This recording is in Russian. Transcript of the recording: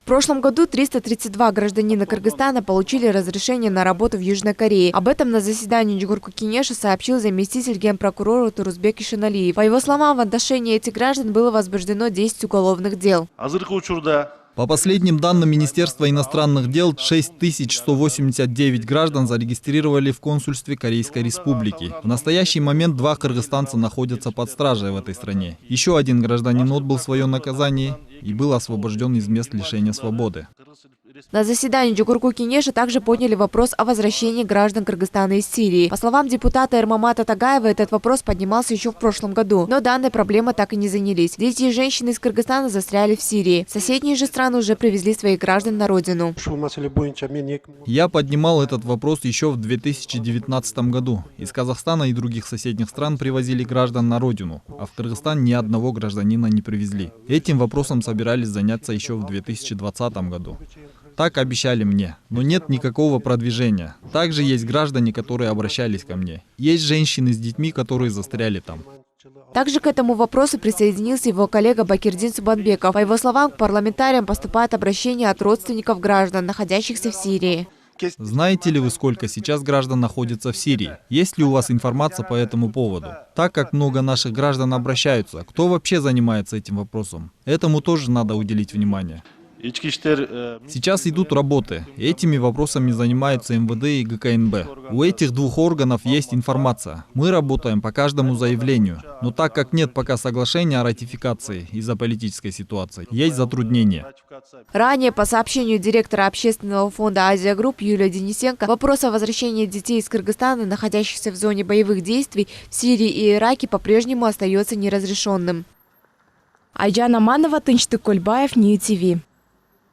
прошлом году 332 гражданина Кыргызстана получили разрешение на работу в Южной Корее. Об этом на заседании Джугурку Кенеша сообщил заместитель генпрокурора Турузбек Ишаналиев. По его словам, в отношении этих граждан было возбуждено 10 уголовных дел. По последним данным Министерства иностранных дел, 6189 граждан зарегистрировали в консульстве Корейской Республики. В настоящий момент 2 кыргызстанца находятся под стражей в этой стране. Еще один гражданин отбыл свое наказание и был освобожден из мест лишения свободы. На заседании Джугурку Кенеша также подняли вопрос о возвращении граждан Кыргызстана из Сирии. По словам депутата Эрмамата Тагаева, этот вопрос поднимался еще в прошлом году, но данной проблемой так и не занялись. Дети и женщины из Кыргызстана застряли в Сирии. Соседние же страны уже привезли своих граждан на родину. Я поднимал этот вопрос еще в 2019 году. Из Казахстана и других соседних стран привозили граждан на родину, а в Кыргызстан ни одного гражданина не привезли. Этим вопросом собирались заняться еще в 2020 году. Так обещали мне, но нет никакого продвижения. Также есть граждане, которые обращались ко мне. Есть женщины с детьми, которые застряли там. Также к этому вопросу присоединился его коллега Бакирдин Субанбеков. По его словам, к парламентариям поступают обращения от родственников граждан, находящихся в Сирии. Знаете ли вы, сколько сейчас граждан находится в Сирии? Есть ли у вас информация по этому поводу? Так как много наших граждан обращаются, кто вообще занимается этим вопросом? Этому тоже надо уделить внимание. Сейчас идут работы. Этими вопросами занимаются МВД и ГКНБ. У этих двух органов есть информация. Мы работаем по каждому заявлению. Но так как нет пока соглашения о ратификации из-за политической ситуации, есть затруднения. Ранее, по сообщению директора общественного фонда «Азия Групп» Юлия Денисенко, вопрос о возвращении детей из Кыргызстана, находящихся в зоне боевых действий в Сирии и Ираке, по-прежнему остается неразрешенным. Айжан Аманова, Тынчтык Кольбаев, Нью ТВ.